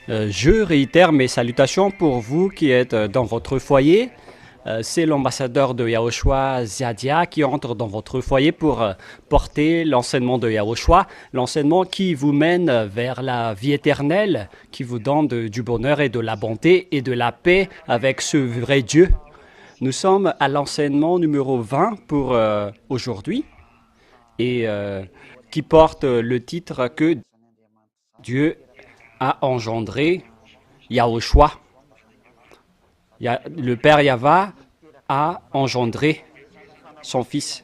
Je réitère mes salutations pour vous qui êtes dans votre foyer. C'est l'ambassadeur de Yahushua Ziadia qui entre dans votre foyer pour porter l'enseignement de Yahushua, l'enseignement qui vous mène vers la vie éternelle, qui vous donne du bonheur et de la bonté et de la paix avec ce vrai Dieu. Nous sommes à l'enseignement numéro 20 pour aujourd'hui et qui porte le titre que Dieu a engendré Yahushua. Le Père Yahva a engendré son Fils.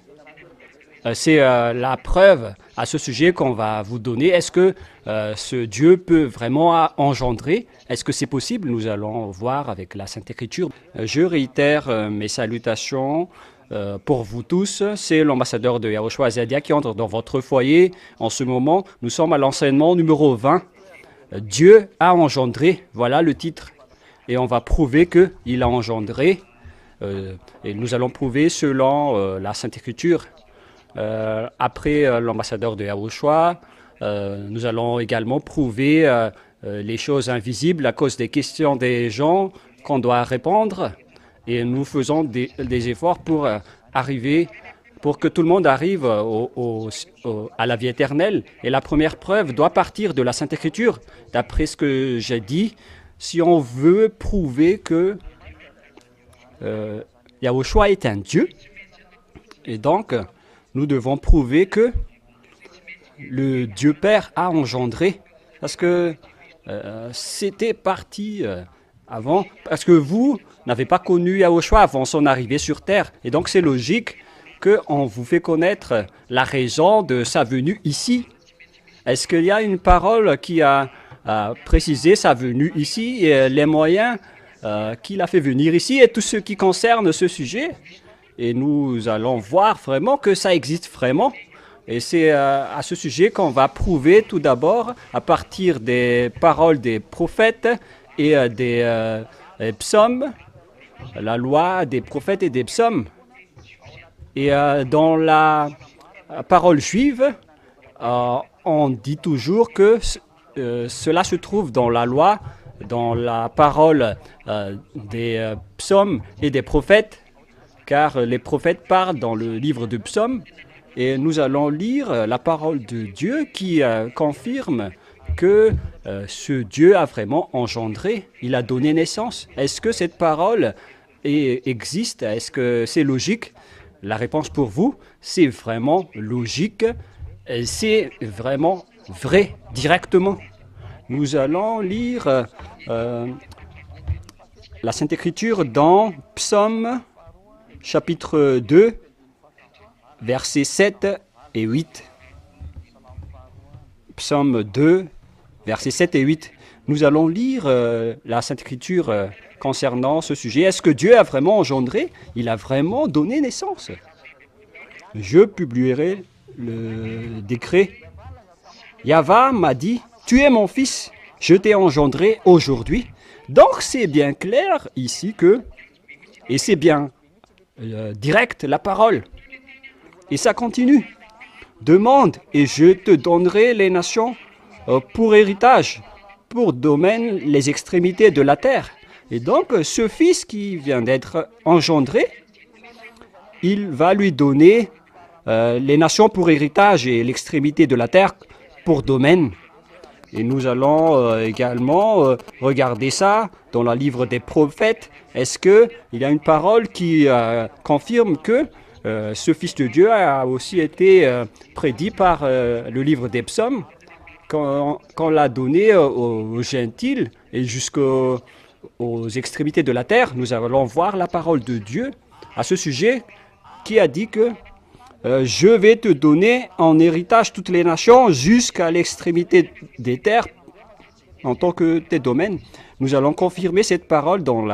C'est la preuve à ce sujet qu'on va vous donner. Est-ce que ce Dieu peut vraiment engendrer? Est-ce que c'est possible? Nous allons voir avec la Sainte Écriture. Je réitère mes salutations pour vous tous. C'est l'ambassadeur de Yahushua Ziadia qui entre dans votre foyer en ce moment. Nous sommes à l'enseignement numéro 20. Dieu a engendré, voilà le titre. Et on va prouver qu'il a engendré, et nous allons prouver selon la Sainte Écriture. Après l'ambassadeur de Yahushua, nous allons également prouver les choses invisibles à cause des questions des gens qu'on doit répondre. Et nous faisons des efforts pour pour que tout le monde arrive à la vie éternelle. Et la première preuve doit partir de la Sainte Écriture. D'après ce que j'ai dit, si on veut prouver que Yahushua est un Dieu, et donc nous devons prouver que le Dieu Père a engendré, parce que c'était parti avant, parce que vous n'avez pas connu Yahushua avant son arrivée sur terre, et donc c'est logique qu'on vous fait connaître la raison de sa venue ici. Est-ce qu'il y a une parole qui a précisé sa venue ici et les moyens qu'il a fait venir ici et tout ce qui concerne ce sujet? Et nous allons voir vraiment que ça existe vraiment. Et c'est à ce sujet qu'on va prouver tout d'abord à partir des paroles des prophètes et des psaumes, la loi des prophètes et des psaumes. Et dans la parole juive, on dit toujours que cela se trouve dans la loi, dans la parole des psaumes et des prophètes, car les prophètes parlent dans le livre de psaumes. Et nous allons lire la parole de Dieu qui confirme que ce Dieu a vraiment engendré, il a donné naissance. Est-ce que cette parole existe? Est-ce que c'est logique? La réponse pour vous, c'est vraiment logique, c'est vraiment vrai, directement. Nous allons lire la Sainte Écriture dans Psaume chapitre 2, versets 7 et 8. Psaume 2, versets 7 et 8. Nous allons lire la Sainte Écriture concernant ce sujet. Est-ce que Dieu a vraiment engendré? Il a vraiment donné naissance. Je publierai le décret. Yahva m'a dit, tu es mon fils, je t'ai engendré aujourd'hui. Donc c'est bien clair ici que, et c'est bien direct la parole. Et ça continue. Demande et je te donnerai les nations pour héritage, pour domaine les extrémités de la terre. Et donc ce fils qui vient d'être engendré, il va lui donner les nations pour héritage et l'extrémité de la terre pour domaine. Et nous allons également regarder ça dans le livre des prophètes. Est-ce qu'il y a une parole qui confirme que ce Fils de Dieu a aussi été prédit par le livre des psaumes qu'on l'a donné aux gentils et jusqu'aux extrémités de la terre? Nous allons voir la parole de Dieu à ce sujet qui a dit que je vais te donner en héritage toutes les nations jusqu'à l'extrémité des terres en tant que tes domaines. Nous allons confirmer cette parole dans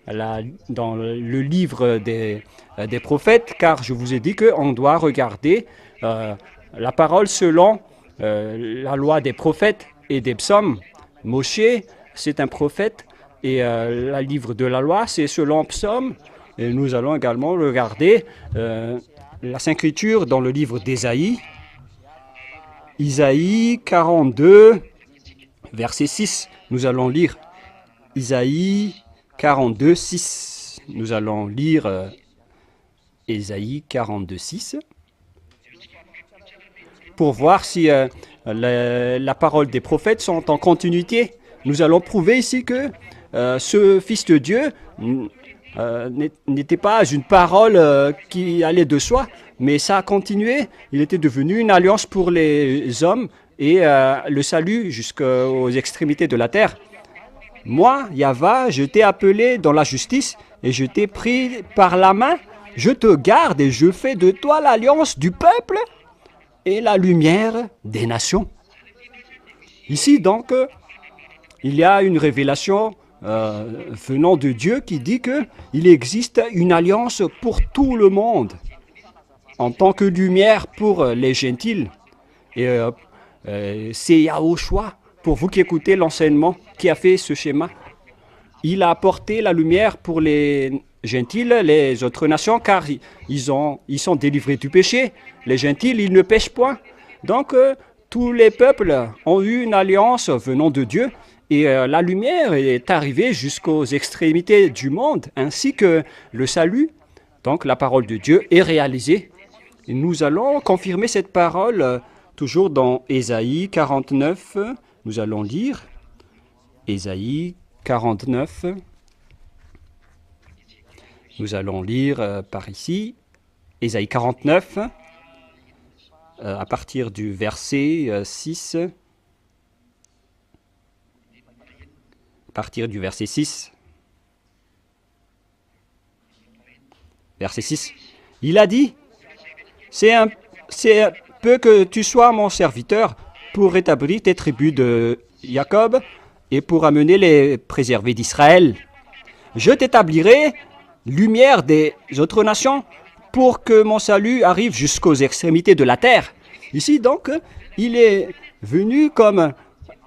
le livre des prophètes, car je vous ai dit qu'on doit regarder la parole selon la loi des prophètes et des psaumes. Moshe, c'est un prophète, et le livre de la loi, c'est selon psaume. Et nous allons également regarder la Sainte Écriture dans le livre d'Ésaïe, Isaïe 42, verset 6. Nous allons lire Isaïe 42, 6. Nous allons lire Isaïe 42, 6 pour voir si la parole des prophètes sont en continuité. Nous allons prouver ici que ce Fils de Dieu n'était pas une parole qui allait de soi, mais ça a continué. Il était devenu une alliance pour les hommes et le salut jusqu'aux extrémités de la terre. Moi, Yahva, je t'ai appelé dans la justice et je t'ai pris par la main. Je te garde et je fais de toi l'alliance du peuple et la lumière des nations. Ici, donc, il y a une révélation venant de Dieu qui dit qu'il existe une alliance pour tout le monde en tant que lumière pour les gentils. Et c'est Yahushua, pour vous qui écoutez l'enseignement, qui a fait ce schéma. Il a apporté la lumière pour les gentils, les autres nations, car ils sont délivrés du péché. Les gentils, ils ne pêchent point. Donc, tous les peuples ont eu une alliance venant de Dieu. Et la lumière est arrivée jusqu'aux extrémités du monde, ainsi que le salut. Donc, la parole de Dieu est réalisée. Et nous allons confirmer cette parole toujours dans Ésaïe 49. Nous allons lire Ésaïe 49. Nous allons lire par ici Ésaïe 49 à partir du verset 6. À partir du verset 6. Verset 6. Il a dit, c'est un peu que tu sois mon serviteur pour rétablir tes tribus de Jacob et pour amener les préservés d'Israël. Je t'établirai lumière des autres nations pour que mon salut arrive jusqu'aux extrémités de la terre. Ici donc, il est venu comme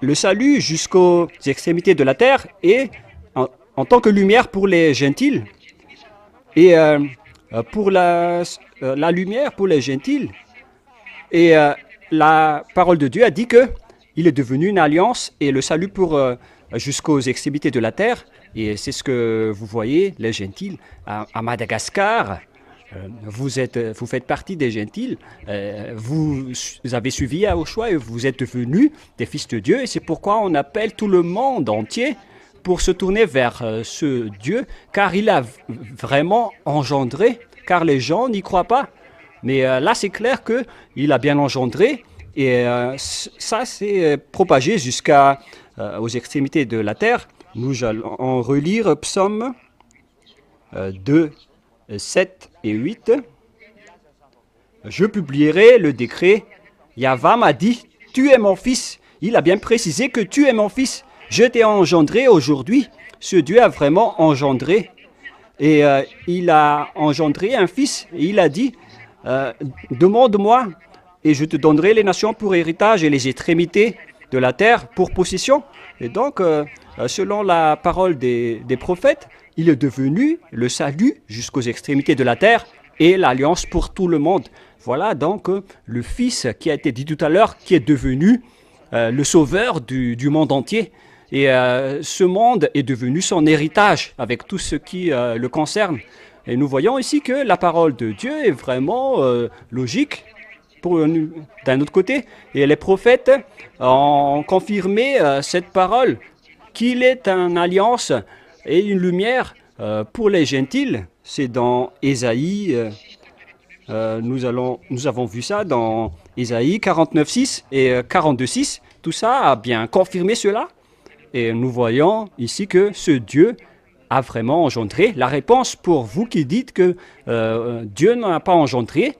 le salut jusqu'aux extrémités de la terre et en tant que lumière pour les gentils et pour la lumière pour les gentils. Et la parole de Dieu a dit que il est devenu une alliance et le salut pour jusqu'aux extrémités de la terre. Et c'est ce que vous voyez, les gentils à Madagascar. Vous faites partie des gentils, vous avez suivi Yahushua et vous êtes devenus des fils de Dieu. Et c'est pourquoi on appelle tout le monde entier pour se tourner vers ce Dieu, car il a vraiment engendré, car les gens n'y croient pas. Mais là, c'est clair qu'il a bien engendré et ça s'est propagé aux extrémités de la terre. Nous allons relire Psaume 2, 7 et 8. Je publierai le décret. Yahva m'a dit, tu es mon fils. Il a bien précisé que tu es mon fils. Je t'ai engendré aujourd'hui. Ce Dieu a vraiment engendré. Et il a engendré un fils. Et il a dit, demande-moi et je te donnerai les nations pour héritage et les extrémités de la terre pour possession. Et donc, selon la parole des prophètes, il est devenu le salut jusqu'aux extrémités de la terre et l'alliance pour tout le monde. Voilà donc le Fils qui a été dit tout à l'heure, qui est devenu le sauveur du monde entier. Et ce monde est devenu son héritage avec tout ce qui le concerne. Et nous voyons ici que la parole de Dieu est vraiment logique d'un autre côté. Et les prophètes ont confirmé cette parole, qu'il est une alliance et une lumière pour les gentils. C'est dans Ésaïe, nous avons vu ça dans Ésaïe 49.6 et 42.6. Tout ça a bien confirmé cela. Et nous voyons ici que ce Dieu a vraiment engendré. La réponse pour vous qui dites que Dieu n'a pas engendré,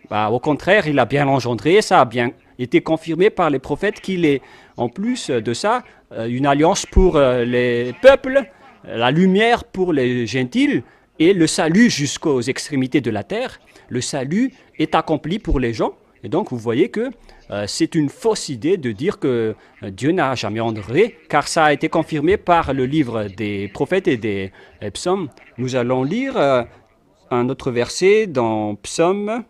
au contraire, il a bien engendré. Ça a bien été confirmé par les prophètes qu'il est, en plus de ça, une alliance pour les peuples, la lumière pour les gentils et le salut jusqu'aux extrémités de la terre. Le salut est accompli pour les gens. Et donc, vous voyez que c'est une fausse idée de dire que Dieu n'a jamais engendré, car ça a été confirmé par le livre des prophètes et des psaumes. Nous allons lire un autre verset dans Psaume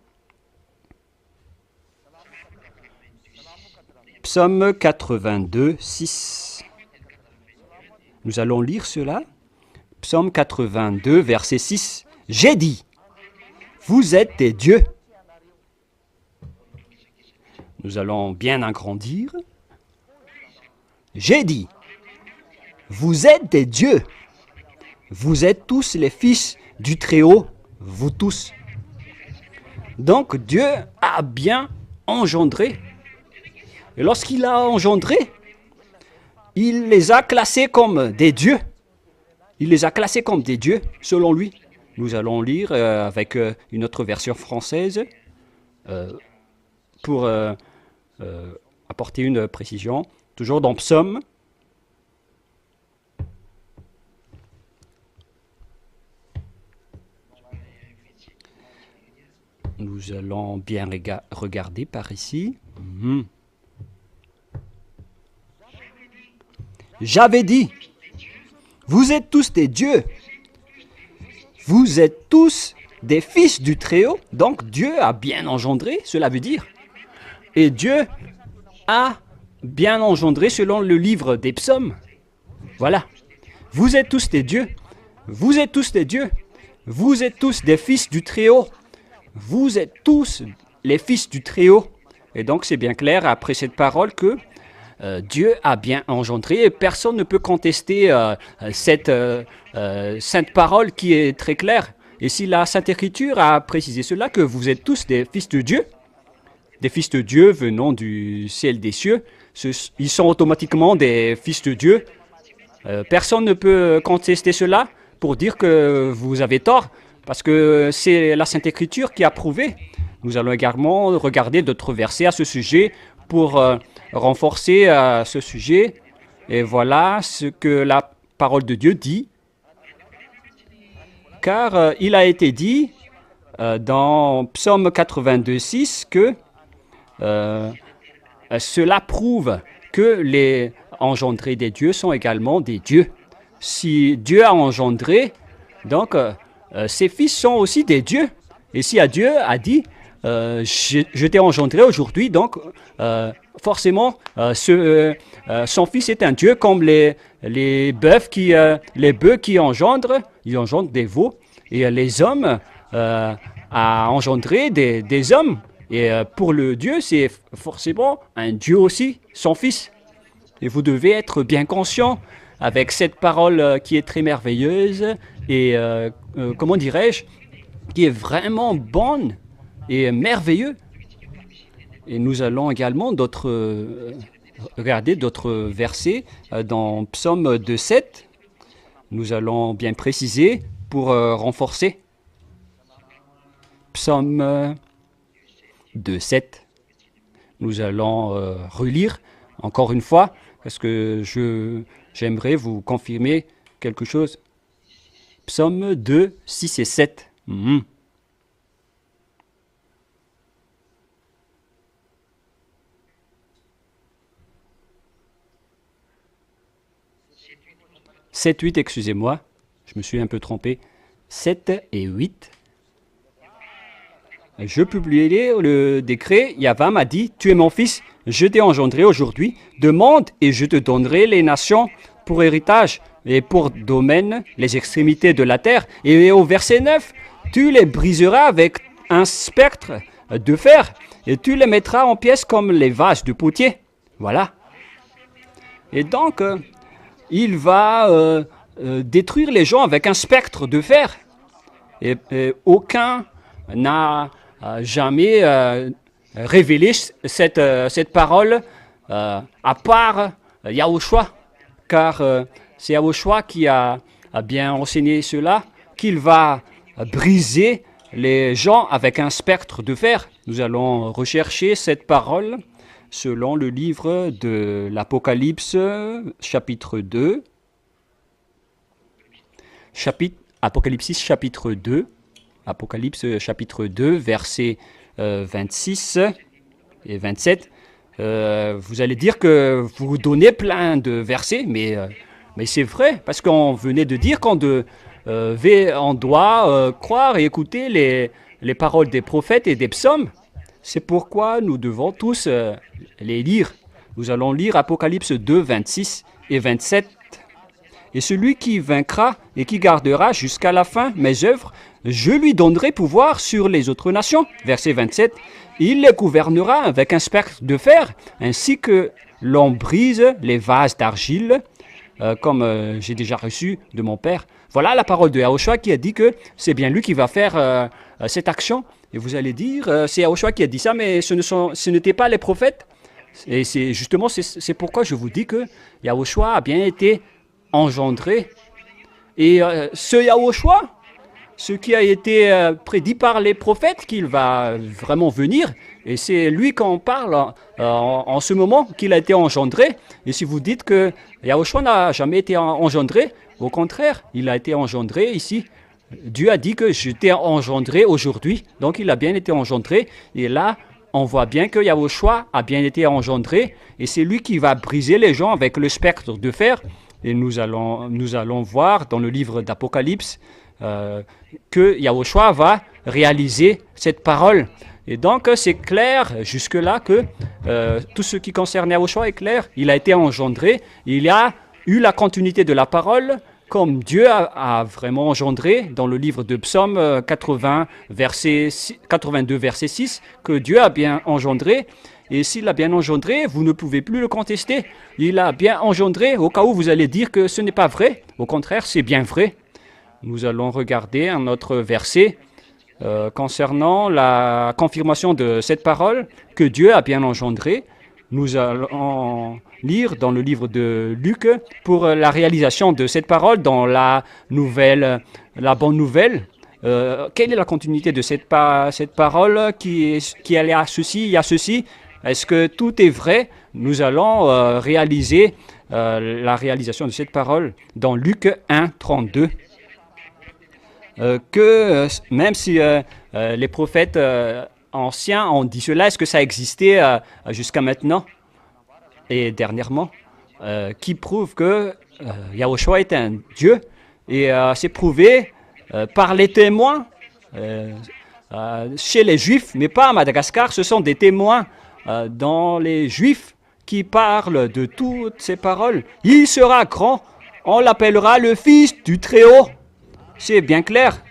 Psaume 82, 6. Nous allons lire cela. Psaume 82, verset 6. J'ai dit, vous êtes des dieux. Nous allons bien agrandir. J'ai dit, vous êtes des dieux. Vous êtes tous les fils du Très-Haut, vous tous. Donc Dieu a bien engendré. Et lorsqu'il a engendré, il les a classés comme des dieux. Il les a classés comme des dieux, selon lui. Nous allons lire avec une autre version française pour apporter une précision. Toujours dans Psaume. Nous allons bien regarder par ici. J'avais dit, vous êtes tous des dieux. Vous êtes tous des fils du Très-Haut. Donc Dieu a bien engendré, cela veut dire. Et Dieu a bien engendré selon le livre des psaumes. Voilà. Vous êtes tous des dieux. Vous êtes tous des dieux. Vous êtes tous des fils du Très-Haut. Vous êtes tous les fils du Très-Haut. Et donc c'est bien clair après cette parole que Dieu a bien engendré et personne ne peut contester cette sainte parole qui est très claire. Et si la Sainte Écriture a précisé cela, que vous êtes tous des fils de Dieu venant du ciel des cieux, ils sont automatiquement des fils de Dieu. Personne ne peut contester cela pour dire que vous avez tort, parce que c'est la Sainte Écriture qui a prouvé. Nous allons également regarder d'autres versets à ce sujet pour renforcer ce sujet. Et voilà ce que la parole de Dieu dit. Car il a été dit dans Psaume 82, 6 que cela prouve que les engendrés des dieux sont également des dieux. Si Dieu a engendré, donc ses fils sont aussi des dieux. Et si Dieu a dit, je t'ai engendré aujourd'hui, donc forcément son fils est un dieu, comme les bœufs qui engendrent, ils engendrent des veaux, et les hommes a engendré des hommes. Et pour le Dieu, c'est forcément un Dieu aussi, son fils. Et vous devez être bien conscient avec cette parole qui est très merveilleuse et, comment dirais-je, qui est vraiment bonne et merveilleuse. Et nous allons également regarder d'autres versets dans Psaume 2,7. Nous allons bien préciser pour renforcer. Psaume 2,7. Nous allons relire encore une fois, parce que j'aimerais vous confirmer quelque chose. Psaume 2, 6 et 7. 7, 8, excusez-moi, je me suis un peu trompé. 7 et 8. Je publierai le décret. Yahvé m'a dit, tu es mon fils, je t'ai engendré aujourd'hui. Demande et je te donnerai les nations pour héritage et pour domaine, les extrémités de la terre. Et au verset 9, tu les briseras avec un spectre de fer et tu les mettras en pièces comme les vases de potier. Voilà. Et donc, il va détruire les gens avec un spectre de fer. Et aucun n'a jamais révélé cette parole à part Yahushua, car c'est Yahushua qui a bien enseigné cela, qu'il va briser les gens avec un spectre de fer. Nous allons rechercher cette parole selon le livre de l'Apocalypse, chapitre 2. Apocalypse chapitre 2. Apocalypse chapitre 2, versets 26 et 27. Vous allez dire que vous donnez plein de versets, mais c'est vrai, parce qu'on venait de dire qu'on doit croire et écouter les paroles des prophètes et des psaumes. C'est pourquoi nous devons tous les lire Nous allons lire Apocalypse 2, 26 et 27. Et celui qui vaincra et qui gardera jusqu'à la fin mes œuvres, je lui donnerai pouvoir sur les autres nations. Verset 27. Il les gouvernera avec un spectre de fer, ainsi que l'on brise les vases d'argile, comme j'ai déjà reçu de mon père. Voilà la parole de Yahushua qui a dit que c'est bien lui qui va faire cette action. Et vous allez dire, c'est Yahushua qui a dit ça, mais ce n'étaient pas les prophètes. Et c'est justement, c'est pourquoi je vous dis que Yahushua a bien été engendré. Et ce Yahushua, ce qui a été prédit par les prophètes qu'il va vraiment venir, et c'est lui qu'on parle en ce moment qu'il a été engendré. Et si vous dites que Yahushua n'a jamais été engendré, au contraire, il a été engendré ici. Dieu a dit que je t'ai engendré aujourd'hui, donc il a bien été engendré. Et là, on voit bien que Yahushua a bien été engendré, et c'est lui qui va briser les gens avec le spectre de fer. Et nous allons voir dans le livre d'Apocalypse que Yahushua va réaliser cette parole. Et donc, c'est clair jusque-là que tout ce qui concerne Yahushua est clair. Il a été engendré. Il y a eu la continuité de la parole, comme Dieu a vraiment engendré dans le livre de Psaume 82, verset 6, que Dieu a bien engendré. Et s'il a bien engendré, vous ne pouvez plus le contester. Il a bien engendré, au cas où vous allez dire que ce n'est pas vrai. Au contraire, c'est bien vrai. Nous allons regarder un autre verset concernant la confirmation de cette parole que Dieu a bien engendré. Nous allons lire dans le livre de Luc pour la réalisation de cette parole dans la bonne nouvelle. Quelle est la continuité de cette parole qui allait à ceci, il y a ceci? Est-ce que tout est vrai? Nous allons réaliser la réalisation de cette parole dans Luc 1, 32. Même si les prophètes anciens ont dit cela, est-ce que ça existait jusqu'à maintenant et dernièrement, qui prouve que Yahushua est un Dieu, et c'est prouvé par les témoins chez les Juifs, mais pas à Madagascar. Ce sont des témoins dans les Juifs qui parlent de toutes ces paroles. Il sera grand, on l'appellera le Fils du Très-Haut. C'est bien clair,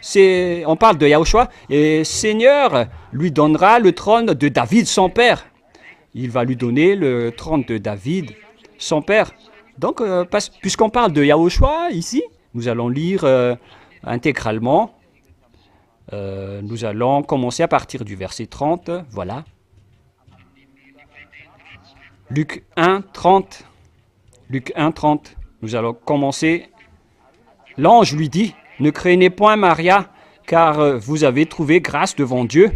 on parle de Yahushua, et Seigneur lui donnera le trône de David, son père. Il va lui donner le trône de David, son père. Donc, puisqu'on parle de Yahushua ici, nous allons lire intégralement. Nous allons commencer à partir du verset 30, voilà. Luc 1, 30. Luc 1, 30. Nous allons commencer. L'ange lui dit: ne craignez point, Maria, car vous avez trouvé grâce devant Dieu.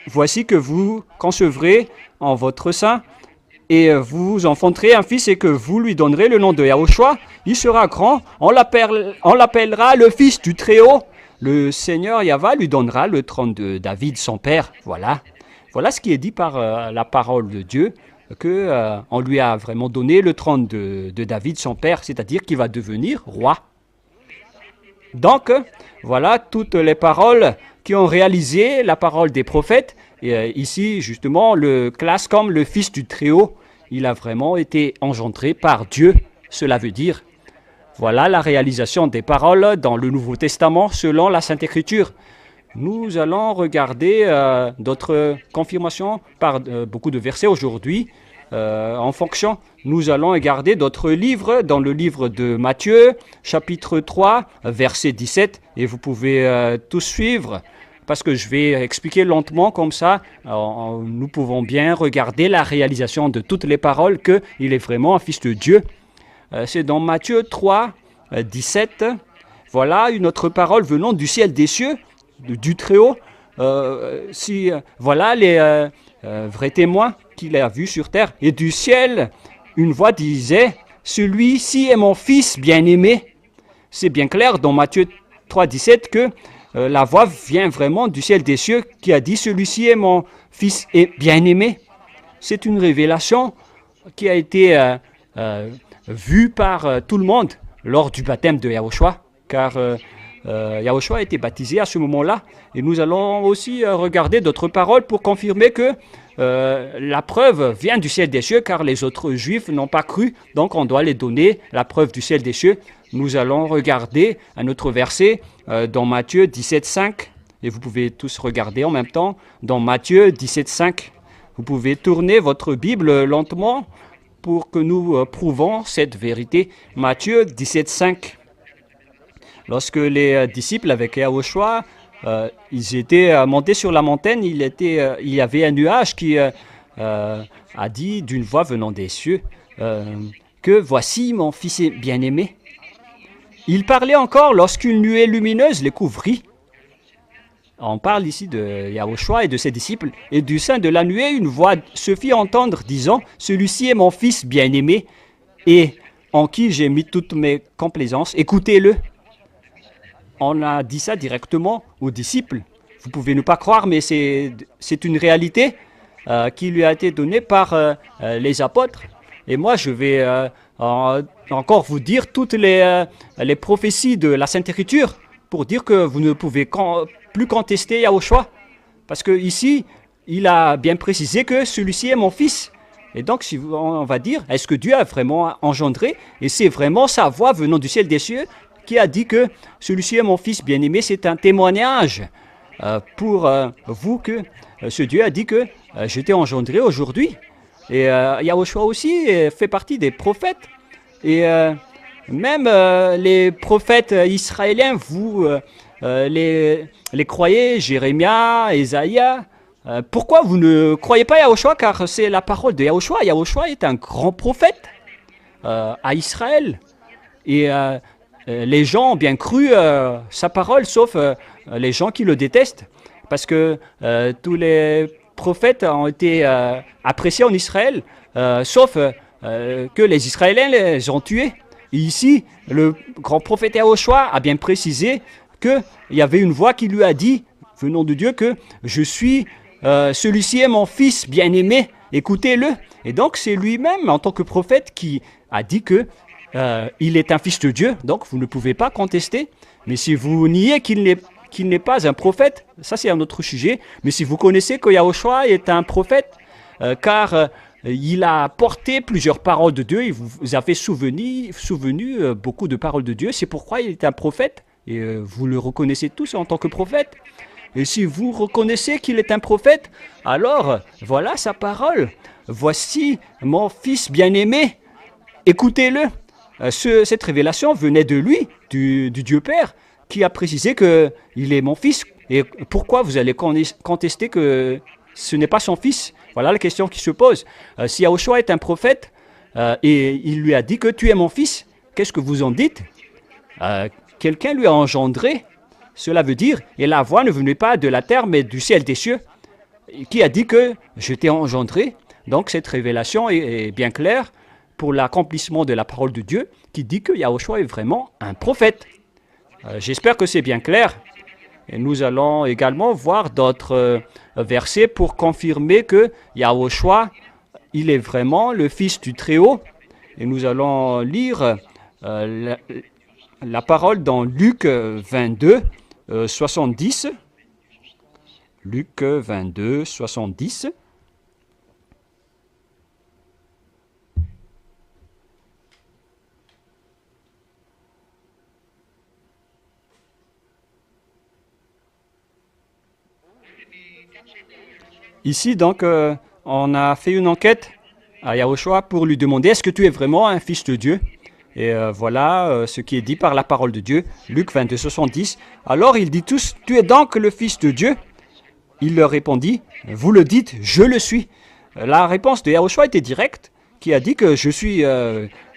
Voici que vous concevrez en votre sein, et vous enfanterez un fils, et que vous lui donnerez le nom de Yahushua. Il sera grand, on l'appellera le Fils du Très-Haut. Le Seigneur Yahva lui donnera le trône de David, son père. Voilà ce qui est dit par la parole de Dieu, qu'on lui a vraiment donné le trône de David, son père, c'est-à-dire qu'il va devenir roi. Donc, voilà toutes les paroles qui ont réalisé la parole des prophètes. Et ici, justement, le classe comme le Fils du Très-Haut. Il a vraiment été engendré par Dieu. Cela veut dire, voilà la réalisation des paroles dans le Nouveau Testament selon la Sainte Écriture. Nous allons regarder d'autres confirmations par beaucoup de versets aujourd'hui. En fonction, nous allons regarder d'autres livres dans le livre de Matthieu, chapitre 3, verset 17, et vous pouvez tout suivre, parce que je vais expliquer lentement comme ça. Nous pouvons bien regarder la réalisation de toutes les paroles, qu'il est vraiment un fils de Dieu. C'est dans Matthieu 3, 17. Voilà une autre parole venant du ciel des cieux, du Très-Haut. Voilà les vrais témoins qu'il a vus sur terre. Et du ciel, une voix disait: celui-ci est mon fils bien-aimé. C'est bien clair dans Matthieu 3, 17 que la voix vient vraiment du ciel des cieux qui a dit: celui-ci est mon fils bien-aimé. C'est une révélation qui a été vue par tout le monde lors du baptême de Yahushua, car Yahushua a été baptisé à ce moment-là. Et nous allons aussi regarder d'autres paroles pour confirmer que la preuve vient du ciel des cieux, car les autres Juifs n'ont pas cru, donc on doit les donner la preuve du ciel des cieux. Nous allons regarder un autre verset dans Matthieu 17,5, et vous pouvez tous regarder en même temps, dans Matthieu 17,5. Vous pouvez tourner votre Bible lentement pour que nous prouvons cette vérité. Matthieu 17,5. Lorsque les disciples avec Yahushua, ils étaient montés sur la montagne, il y avait un nuage qui a dit d'une voix venant des cieux que voici mon fils bien-aimé. Il parlait encore lorsqu'une nuée lumineuse les couvrit. On parle ici de Yahushua et de ses disciples. Et du sein de la nuée, une voix se fit entendre disant « Celui-ci est mon fils bien-aimé et en qui j'ai mis toutes mes complaisances. Écoutez-le. » On a dit ça directement aux disciples. Vous pouvez ne pas croire, mais c'est une réalité qui lui a été donnée par les apôtres. Et moi, je vais encore vous dire toutes les prophéties de la Sainte Écriture pour dire que vous ne pouvez plus contester Yahushua. Parce que ici, il a bien précisé que celui-ci est mon fils. Et donc, si on va dire, est-ce que Dieu a vraiment engendré? Et c'est vraiment sa voix venant du ciel des cieux qui a dit que celui-ci est mon fils bien-aimé. C'est un témoignage pour vous que ce Dieu a dit que je t'ai engendré aujourd'hui. Et Yahushua aussi fait partie des prophètes. Et même les prophètes israéliens, vous les croyez, Jérémia, Ésaïe. Pourquoi vous ne croyez pas Yahushua? Car c'est la parole de Yahushua. Yahushua est un grand prophète à Israël. Et les gens ont bien cru sa parole, sauf les gens qui le détestent. Parce que tous les prophètes ont été appréciés en Israël, sauf que les Israéliens les ont tués. Et ici, le grand prophète Yahushua a bien précisé qu'il y avait une voix qui lui a dit, venant de Dieu, que je suis, celui-ci est mon fils bien-aimé, écoutez-le. Et donc, c'est lui-même, en tant que prophète, qui a dit que il est un fils de Dieu, donc vous ne pouvez pas contester. Mais si vous niez qu'il n'est pas un prophète, ça c'est un autre sujet. Mais si vous connaissez que Yahushua est un prophète, car il a porté plusieurs paroles de Dieu, il vous a fait souvenu beaucoup de paroles de Dieu, c'est pourquoi il est un prophète, et vous le reconnaissez tous en tant que prophète. Et si vous reconnaissez qu'il est un prophète, alors voilà sa parole. Voici mon fils bien-aimé, écoutez-le. Cette révélation venait de lui, du Dieu Père, qui a précisé qu'il est mon fils. Et pourquoi vous allez contester que ce n'est pas son fils? Voilà la question qui se pose. Si Yahushua est un prophète et il lui a dit que tu es mon fils, qu'est-ce que vous en dites? Quelqu'un lui a engendré. Cela veut dire, et la voix ne venait pas de la terre, mais du ciel des cieux, qui a dit que je t'ai engendré. Donc cette révélation est bien claire pour l'accomplissement de la parole de Dieu, qui dit que Yahushua est vraiment un prophète. J'espère que c'est bien clair. Et nous allons également voir d'autres versets pour confirmer que Yahushua, il est vraiment le Fils du Très-Haut. Et nous allons lire la parole dans Luc 22, 70. Luc 22, 70. Ici, donc, on a fait une enquête à Yahushua pour lui demander est-ce que tu es vraiment un fils de Dieu? Et voilà ce qui est dit par la parole de Dieu, Luc 22, 70. Alors ils disent tous, tu es donc le fils de Dieu? Il leur répondit, vous le dites, je le suis. La réponse de Yahushua était directe, qui a dit que je suis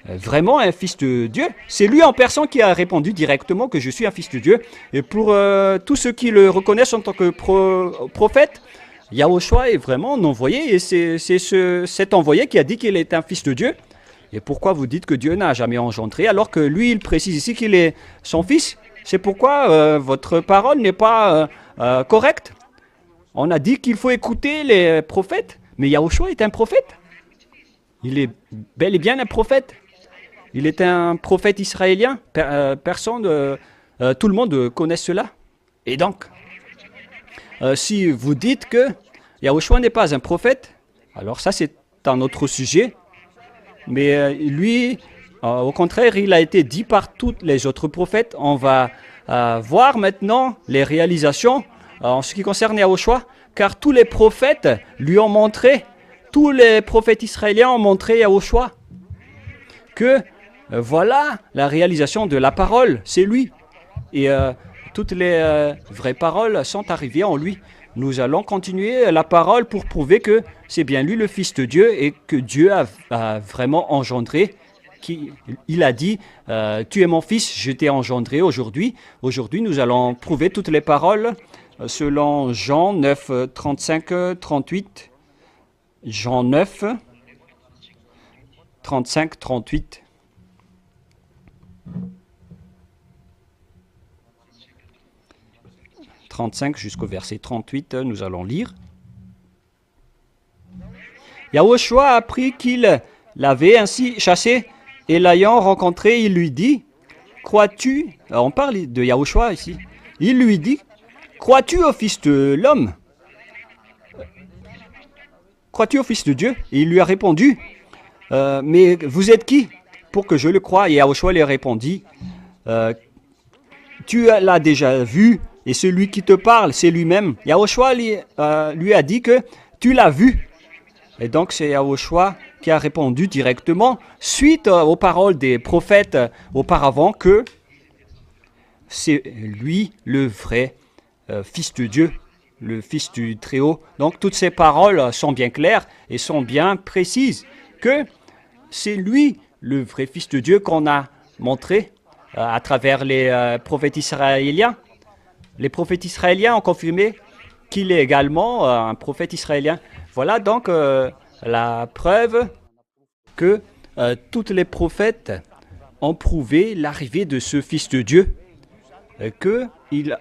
vraiment un fils de Dieu. C'est lui en personne qui a répondu directement que je suis un fils de Dieu. Et pour tous ceux qui le reconnaissent en tant que prophète, Yahushua est vraiment un envoyé et c'est cet envoyé qui a dit qu'il est un fils de Dieu. Et pourquoi vous dites que Dieu n'a jamais engendré alors que lui, il précise ici qu'il est son fils? C'est pourquoi votre parole n'est pas correcte. On a dit qu'il faut écouter les prophètes, mais Yahushua est un prophète. Il est bel et bien un prophète. Il est un prophète israélien. Tout le monde connaît cela. Et donc, si vous dites que Yahushua n'est pas un prophète. Alors ça, c'est un autre sujet. Mais lui, au contraire, il a été dit par tous les autres prophètes. On va voir maintenant les réalisations en ce qui concerne Yahushua, car tous les prophètes lui ont montré, tous les prophètes israéliens ont montré Yahushua que voilà la réalisation de la parole, c'est lui. Et toutes les vraies paroles sont arrivées en lui. Nous allons continuer la parole pour prouver que c'est bien lui le Fils de Dieu et que Dieu a vraiment engendré. Il a dit, tu es mon fils, je t'ai engendré aujourd'hui. Aujourd'hui, nous allons prouver toutes les paroles selon Jean 9, 35, 38. Jean 9, 35, 38. Jusqu'au verset 38, nous allons lire. Yahushua apprit qu'il l'avait ainsi chassé et l'ayant rencontré, il lui dit, crois-tu, on parle de Yahushua ici, il lui dit, crois-tu au Fils de l'homme? Crois-tu au Fils de Dieu? Et il lui a répondu, mais vous êtes qui pour que je le croie? Et Yahushua lui répondit, tu l'as déjà vu, et celui qui te parle, c'est lui-même. Yahushua lui a dit que tu l'as vu. Et donc c'est Yahushua qui a répondu directement, suite aux paroles des prophètes auparavant, que c'est lui le vrai Fils de Dieu, le Fils du Très-Haut. Donc toutes ces paroles sont bien claires et sont bien précises, que c'est lui le vrai Fils de Dieu qu'on a montré à travers les prophètes israéliens. Les prophètes israéliens ont confirmé qu'il est également un prophète israélien. Voilà donc la preuve que tous les prophètes ont prouvé l'arrivée de ce Fils de Dieu, qu'il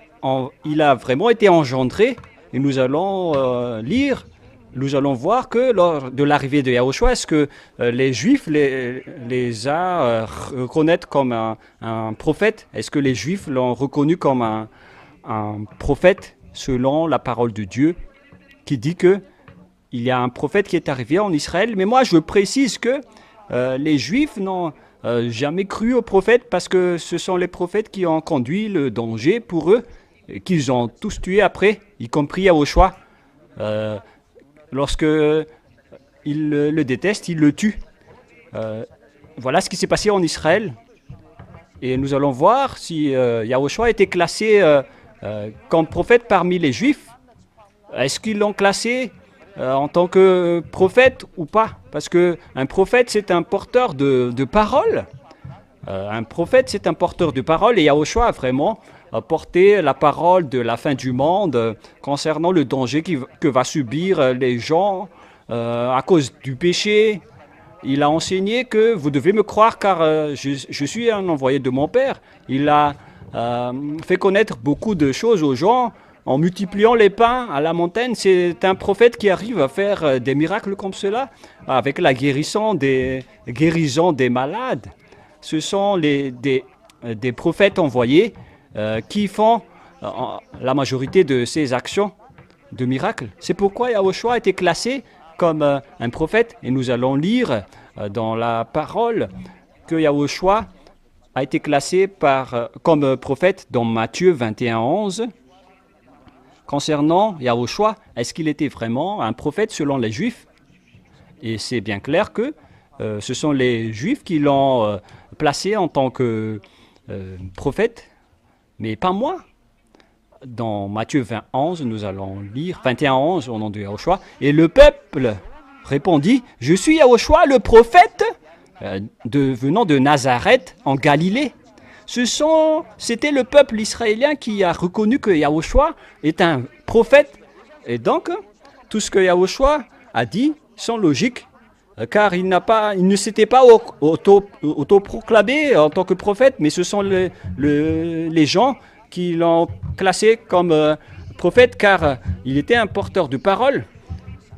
a vraiment été engendré. Et nous allons lire, nous allons voir que lors de l'arrivée de Yahushua, est-ce que les Juifs les a reconnaître comme un prophète? Est-ce que les Juifs l'ont reconnu comme un prophète selon la parole de Dieu qui dit que il y a un prophète qui est arrivé en Israël? Mais moi je précise que les Juifs n'ont jamais cru aux prophètes parce que ce sont les prophètes qui ont conduit le danger pour eux, qu'ils ont tous tués après, y compris Yahushua. Lorsque ils le détestent, ils le tuent. Voilà ce qui s'est passé en Israël. Et nous allons voir si Yahushua a été classé comme prophète parmi les Juifs. Est-ce qu'ils l'ont classé en tant que prophète ou pas? Parce qu'un prophète, c'est un porteur de paroles. Un prophète, c'est un porteur de paroles. Et Yahushua a vraiment porté la parole de la fin du monde concernant le danger que va subir les gens à cause du péché. Il a enseigné que vous devez me croire car je suis un envoyé de mon Père. Il a fait connaître beaucoup de choses aux gens en multipliant les pains à la montagne. C'est un prophète qui arrive à faire des miracles comme cela, avec la guérison des malades. Ce sont des prophètes envoyés qui font la majorité de ces actions de miracles. C'est pourquoi Yahushua a été classé comme un prophète. Et nous allons lire dans la parole que Yahushua a été classé comme prophète dans Matthieu 21, 11. Concernant Yahushua, est-ce qu'il était vraiment un prophète selon les Juifs? Et c'est bien clair que ce sont les Juifs qui l'ont placé en tant que prophète, mais pas moi. Dans Matthieu 20, 11, nous allons lire 21, 11 au nom de Yahushua. Et le peuple répondit, « Je suis Yahushua, le prophète, venant de Nazareth en Galilée. » C'était le peuple israélien qui a reconnu que Yahushua est un prophète. Et donc, tout ce que Yahushua a dit sont logiques, car il ne s'était pas autoproclamé en tant que prophète, mais ce sont les gens qui l'ont classé comme prophète, car il était un porteur de parole,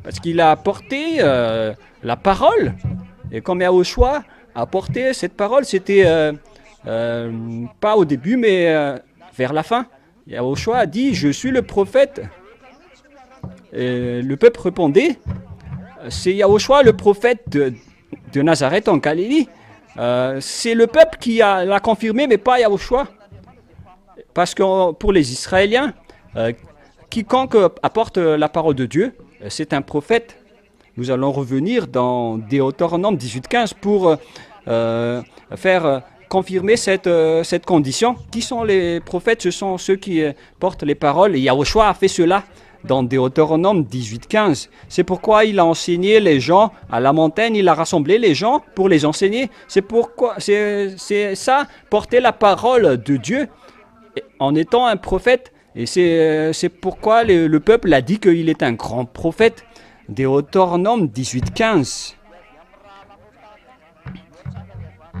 parce qu'il a apporté la parole. Et comme Yahushua a apporté cette parole, c'était pas au début, mais vers la fin. Yahushua a dit, je suis le prophète Le peuple répondait, c'est Yahushua, le prophète de Nazareth en Galilée. C'est le peuple qui l'a confirmé, mais pas Yahushua. Parce que pour les Israéliens, quiconque apporte la parole de Dieu, c'est un prophète. Nous allons revenir dans Deutéronome 18:15 pour faire confirmer cette condition. Qui sont les prophètes? Ce sont ceux qui portent les paroles. Et Yahushua a fait cela dans Deutéronome 18:15. C'est pourquoi il a enseigné les gens à la montagne, il a rassemblé les gens pour les enseigner. C'est ça, porter la parole de Dieu en étant un prophète. Et c'est pourquoi le peuple a dit qu'il est un grand prophète. Deutéronome 18:15.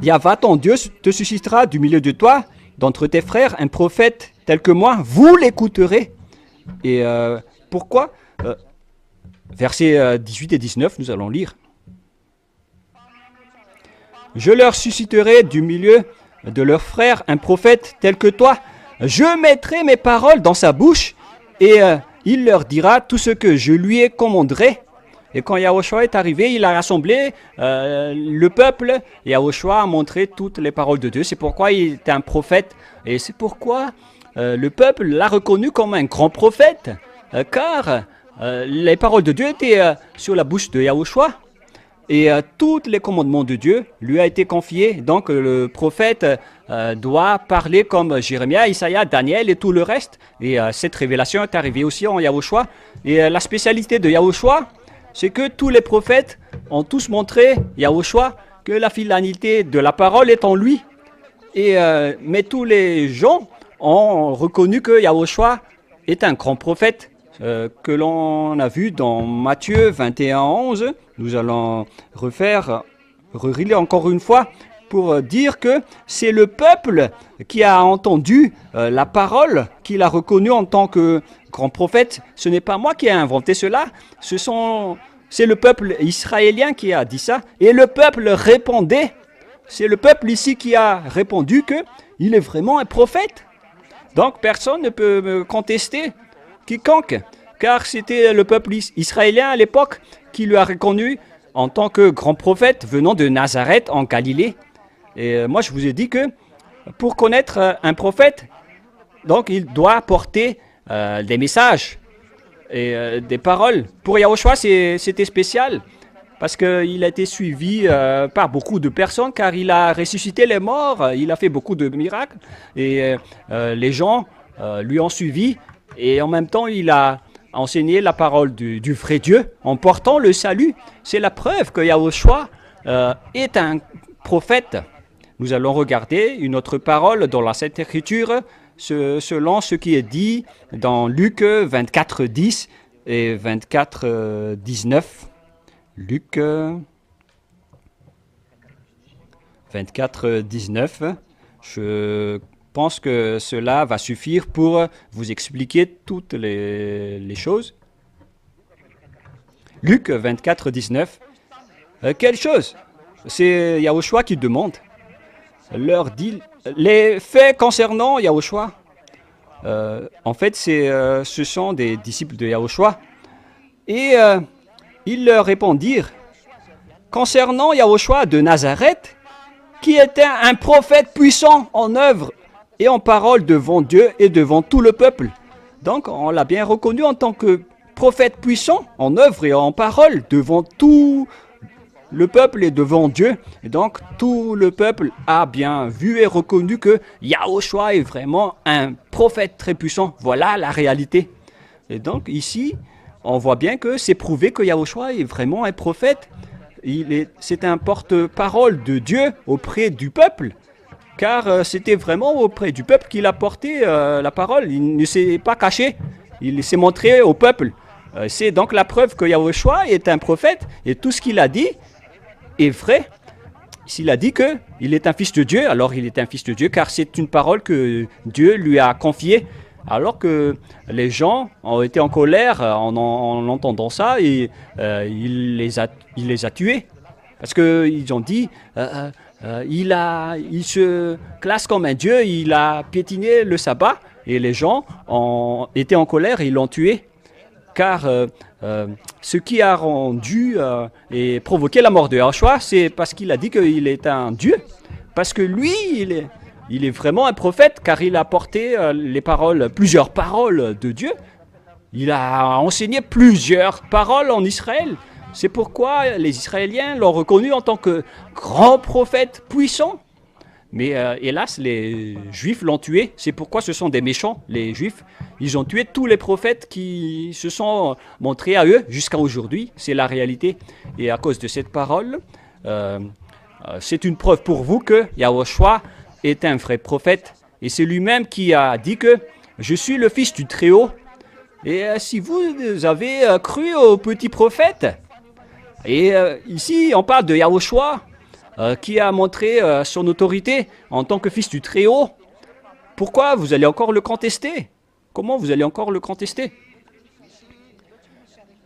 Yahva, ton Dieu, te suscitera du milieu de toi, d'entre tes frères, un prophète tel que moi. Vous l'écouterez. Et pourquoi Versets 18 et 19, nous allons lire. Je leur susciterai du milieu de leurs frères un prophète tel que toi. Je mettrai mes paroles dans sa bouche et il leur dira tout ce que je lui ai commandé. Et quand Yahushua est arrivé, il a rassemblé le peuple. Yahushua a montré toutes les paroles de Dieu. C'est pourquoi il est un prophète. Et c'est pourquoi le peuple l'a reconnu comme un grand prophète. Car les paroles de Dieu étaient sur la bouche de Yahushua. Et tous les commandements de Dieu lui a été confiés. Donc le prophète doit parler comme Jérémie, Isaïe, Daniel et tout le reste. Et cette révélation est arrivée aussi en Yahushua. Et la spécialité de Yahushua, c'est que tous les prophètes ont tous montré, Yahushua, que la finalité de la parole est en lui. Mais tous les gens ont reconnu que Yahushua est un grand prophète que l'on a vu dans Matthieu 21:11. Nous allons relire encore une fois pour dire que c'est le peuple qui a entendu la parole, qu'il a reconnue en tant que grand prophète. Ce n'est pas moi qui ai inventé cela, c'est le peuple israélien qui a dit ça. Et le peuple répondait. C'est le peuple ici qui a répondu qu'il est vraiment un prophète. Donc personne ne peut me contester, quiconque, car c'était le peuple israélien à l'époque qui lui a reconnu en tant que grand prophète venant de Nazareth en Galilée. Et moi je vous ai dit que pour connaître un prophète, donc il doit porter des messages et des paroles. Pour Yahushua c'était spécial parce qu'il a été suivi par beaucoup de personnes, car il a ressuscité les morts, il a fait beaucoup de miracles et les gens lui ont suivi, et en même temps il a enseigné la parole du vrai Dieu en portant le salut. C'est la preuve que Yahushua est un prophète. Nous allons regarder une autre parole dans la Sainte Écriture selon ce qui est dit dans Luc 24:10 et 24:19. Luc 24:19. Je pense que cela va suffire pour vous expliquer toutes les choses. Luc 24:19. Quelle chose? C'est Yahushua qui demande. Leur dit les faits concernant Yahushua. En fait, ce sont des disciples de Yahushua. Et ils leur répondirent, concernant Yahushua de Nazareth, qui était un prophète puissant en œuvre et en parole devant Dieu et devant tout le peuple. Donc, on l'a bien reconnu en tant que prophète puissant en œuvre et en parole devant tout le peuple et devant Dieu. Et donc, tout le peuple a bien vu et reconnu que Yahushua est vraiment un prophète très puissant. Voilà la réalité. Et donc, ici, on voit bien que c'est prouvé que Yahushua est vraiment un prophète. C'est un porte-parole de Dieu auprès du peuple, car c'était vraiment auprès du peuple qu'il a porté la parole. Il ne s'est pas caché, il s'est montré au peuple. C'est donc la preuve que Yahushua est un prophète, et tout ce qu'il a dit est vrai. S'il a dit qu'il est un fils de Dieu, alors il est un fils de Dieu, car c'est une parole que Dieu lui a confiée. Alors que les gens ont été en colère en entendant ça, et il les a tués. Parce qu'ils ont dit, il se classe comme un dieu, il a piétiné le sabbat, et les gens ont été en colère et ils l'ont tué. car ce qui a rendu et provoqué la mort de Yahushua, c'est parce qu'il a dit qu'il est un Dieu. Parce que lui, il est vraiment un prophète, car il a porté plusieurs paroles de Dieu. Il a enseigné plusieurs paroles en Israël. C'est pourquoi les Israéliens l'ont reconnu en tant que grand prophète puissant. Mais hélas, les Juifs l'ont tué. C'est pourquoi ce sont des méchants, les Juifs. Ils ont tué tous les prophètes qui se sont montrés à eux jusqu'à aujourd'hui. C'est la réalité. Et à cause de cette parole, c'est une preuve pour vous que Yahushua est un vrai prophète. Et c'est lui-même qui a dit que « Je suis le fils du Très-Haut ». Et si vous avez cru au petit prophète, et ici on parle de Yahushua, qui a montré son autorité en tant que fils du Très-Haut, pourquoi vous allez encore le contester? Comment vous allez encore le contester?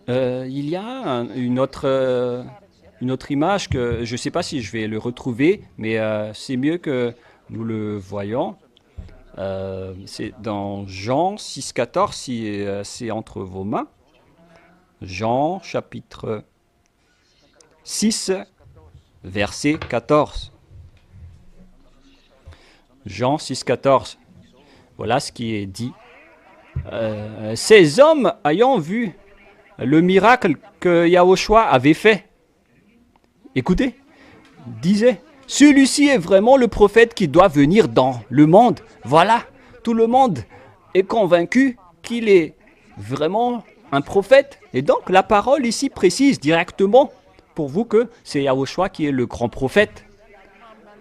Il y a une autre image que je ne sais pas si je vais le retrouver, mais c'est mieux que nous le voyons. C'est dans Jean 6,14, si c'est entre vos mains. Jean chapitre 6, verset 14. Jean 6,14. Voilà ce qui est dit. Ces hommes ayant vu le miracle que Yahushua avait fait, écoutez, disaient, celui-ci est vraiment le prophète qui doit venir dans le monde. Voilà, tout le monde est convaincu qu'il est vraiment un prophète. Et donc la parole ici précise directement pour vous que c'est Yahushua qui est le grand prophète.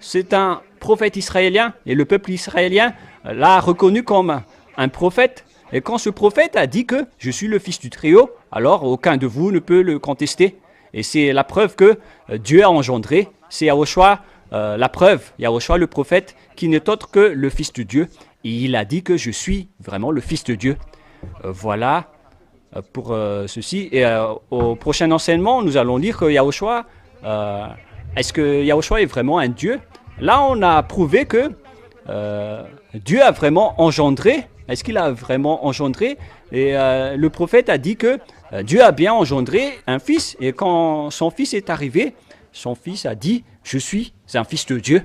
C'est un prophète israélien et le peuple israélien l'a reconnu comme un prophète. Et quand ce prophète a dit que je suis le fils du Très-Haut, alors aucun de vous ne peut le contester. Et c'est la preuve que Dieu a engendré. C'est Yahushua, la preuve, Yahushua le prophète, qui n'est autre que le fils de Dieu. Et il a dit que je suis vraiment le fils de Dieu. Voilà pour ceci. Et au prochain enseignement, nous allons lire que Yahushua, est-ce que Yahushua est vraiment un Dieu? Là, on a prouvé que Dieu a vraiment engendré. Est-ce qu'il a vraiment engendré? Et le prophète a dit que Dieu a bien engendré un fils. Et quand son fils est arrivé, son fils a dit « Je suis un fils de Dieu ».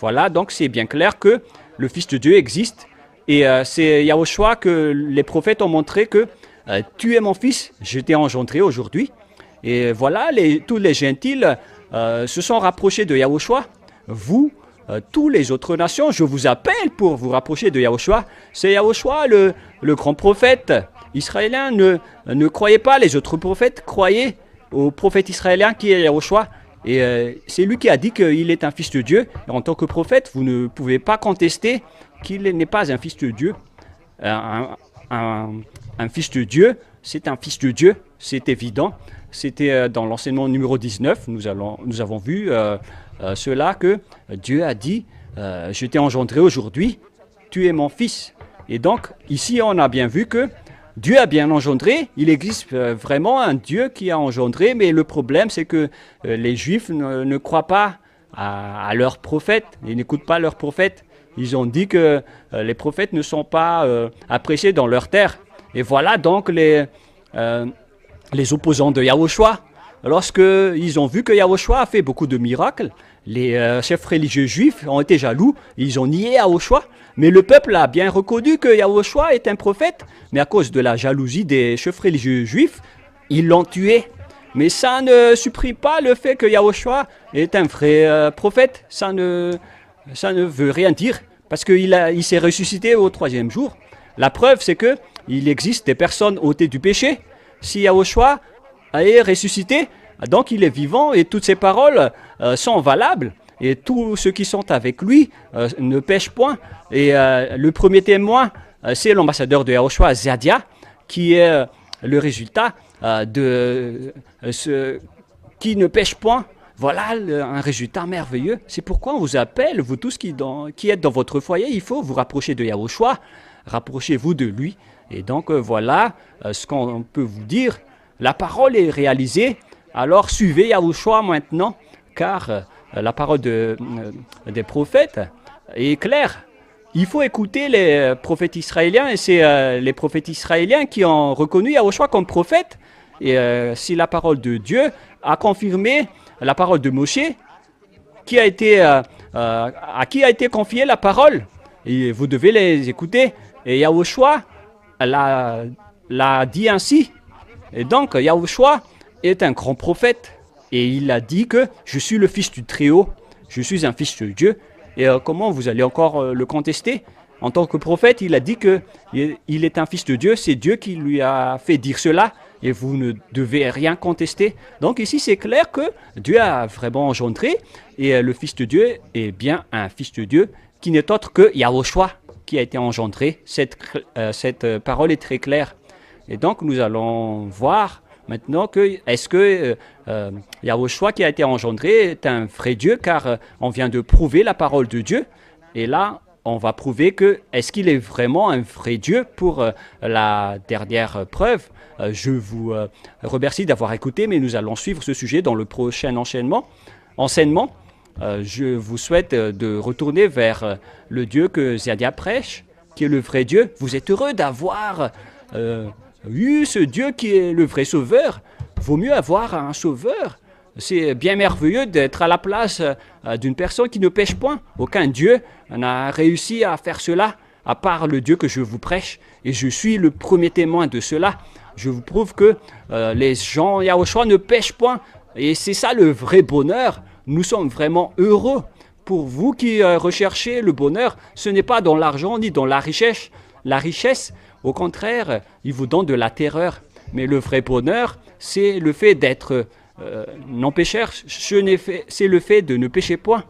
Voilà, donc c'est bien clair que le fils de Dieu existe. Et c'est Yahushua que les prophètes ont montré que tu es mon fils, je t'ai engendré aujourd'hui. Et voilà, tous les gentils se sont rapprochés de Yahushua. Vous, tous les autres nations, je vous appelle pour vous rapprocher de Yahushua. C'est Yahushua le grand prophète israélien. Ne croyez pas les autres prophètes, croyez au prophète israélien qui est Yahushua. Et c'est lui qui a dit qu'il est un fils de Dieu. Et en tant que prophète, vous ne pouvez pas contester qu'il n'est pas un fils de Dieu. Un fils de Dieu, c'est un fils de Dieu, c'est évident. C'était dans l'enseignement numéro 19, nous avons vu cela que Dieu a dit « Je t'ai engendré aujourd'hui, tu es mon fils ». Et donc, ici, on a bien vu que Dieu a bien engendré, il existe vraiment un Dieu qui a engendré, mais le problème, c'est que les Juifs ne croient pas à leurs prophètes, ils n'écoutent pas leurs prophètes. Ils ont dit que les prophètes ne sont pas appréciés dans leur terre. Et voilà donc les opposants de Yahushua. Lorsqu'ils ont vu que Yahushua a fait beaucoup de miracles, les chefs religieux juifs ont été jaloux, ils ont nié Yahushua. Mais le peuple a bien reconnu que Yahushua est un prophète, mais à cause de la jalousie des chefs religieux juifs, ils l'ont tué. Mais ça ne supprime pas le fait que Yahushua est un vrai prophète. Ça ne veut rien dire, parce qu'il s'est ressuscité au 3e jour. La preuve, c'est qu'il existe des personnes ôtées du péché. Si Yahushua est ressuscité, donc il est vivant et toutes ses paroles sont valables. Et tous ceux qui sont avec lui ne pêchent point. Et le premier témoin, c'est l'ambassadeur de Yahushua, Zadia, qui est le résultat de ce qui ne pêche point. Voilà un résultat merveilleux. C'est pourquoi on vous appelle, vous tous qui êtes dans votre foyer, il faut vous rapprocher de Yahushua. Rapprochez-vous de lui. Et donc voilà ce qu'on peut vous dire. La parole est réalisée. Alors suivez Yahushua maintenant, car la parole des prophètes est claire. il faut écouter les prophètes israéliens, et c'est les prophètes israéliens qui ont reconnu Yahushua comme prophète. Et c'est la parole de Dieu a confirmé la parole de Moshe, à qui a été confiée la parole. Et vous devez les écouter. Et Yahushua l'a dit ainsi. Et donc, Yahushua est un grand prophète. Et il a dit que je suis le fils du Très-Haut. Je suis un fils de Dieu. Et comment vous allez encore le contester? En tant que prophète, il a dit qu'il est un fils de Dieu. C'est Dieu qui lui a fait dire cela. Et vous ne devez rien contester. Donc ici, c'est clair que Dieu a vraiment engendré. Et le fils de Dieu est bien un fils de Dieu qui n'est autre que Yahushua qui a été engendré. Cette parole est très claire. Et donc, nous allons voir maintenant que est-ce que Yahushua qui a été engendré est un vrai Dieu, car on vient de prouver la parole de Dieu. Et là, on va prouver que est-ce qu'il est vraiment un vrai Dieu pour la dernière preuve. Je vous remercie d'avoir écouté, mais nous allons suivre ce sujet dans le prochain enseignement. Je vous souhaite de retourner vers le Dieu que Ziadia prêche, qui est le vrai Dieu. Vous êtes heureux d'avoir eu ce Dieu qui est le vrai sauveur. Vaut mieux avoir un sauveur. C'est bien merveilleux d'être à la place d'une personne qui ne pêche point. Aucun Dieu n'a réussi à faire cela, à part le Dieu que je vous prêche. Et je suis le premier témoin de cela. Je vous prouve que les gens Yahushua ne pêchent point. Et c'est ça le vrai bonheur. Nous sommes vraiment heureux. Pour vous qui recherchez le bonheur, ce n'est pas dans l'argent ni dans la richesse. La richesse, au contraire, il vous donne de la terreur. Mais le vrai bonheur, c'est le fait d'être non pécheur. C'est le fait de ne pécher point.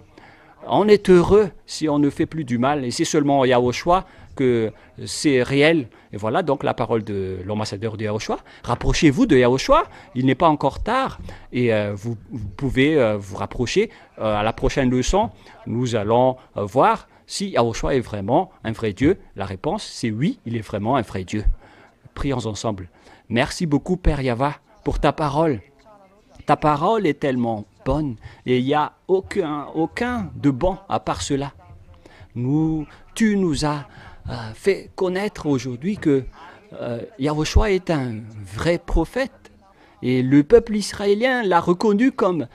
On est heureux si on ne fait plus du mal. Et c'est seulement Yahushua que c'est réel. Et voilà donc la parole de l'ambassadeur de Yahushua. Rapprochez-vous de Yahushua, il n'est pas encore tard. Et vous pouvez vous rapprocher. À la prochaine leçon, nous allons voir si Yahushua est vraiment un vrai Dieu. La réponse, c'est oui, il est vraiment un vrai Dieu. Prions ensemble. Merci beaucoup, Père Yava, pour ta parole. Ta parole est tellement bonne et il n'y a aucun de bon à part cela. Tu nous as fait connaître aujourd'hui que Yahushua est un vrai prophète et le peuple israélien l'a reconnu comme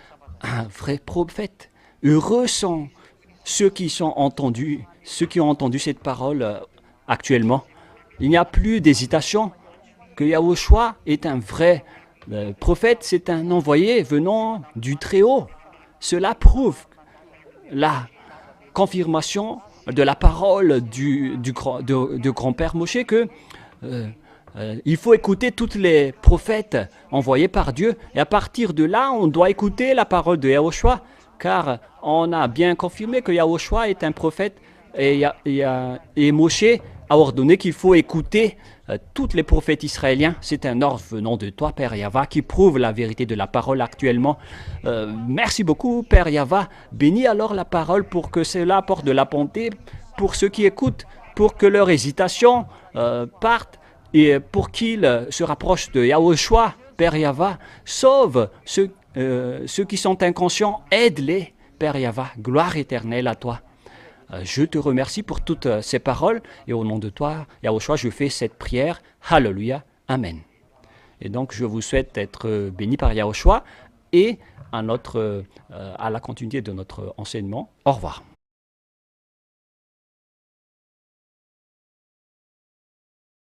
un vrai prophète. Heureux sont ceux qui ont entendu cette parole actuellement. Il n'y a plus d'hésitation que Yahushua est un vrai prophète, c'est un envoyé venant du Très-Haut. Cela prouve la confirmation de la parole de grand-père Moshe que il faut écouter tous les prophètes envoyés par Dieu. Et à partir de là, on doit écouter la parole de Yahushua, car on a bien confirmé que Yahushua est un prophète et Moshe a ordonné qu'il faut écouter tous les prophètes israéliens. C'est un ordre venant de toi, Père Yava, qui prouve la vérité de la parole actuellement. Merci beaucoup, Père Yava. Bénis alors la parole pour que cela apporte de la bonté pour ceux qui écoutent, pour que leur hésitation parte et pour qu'ils se rapprochent de Yahushua. Père Yava, sauve ceux qui sont inconscients, aide-les, Père Yava. Gloire éternelle à toi. Je te remercie pour toutes ces paroles et au nom de toi, Yahushua, je fais cette prière. Alléluia. Amen. Et donc, je vous souhaite d'être bénis par Yahushua et à la continuité de notre enseignement. Au revoir.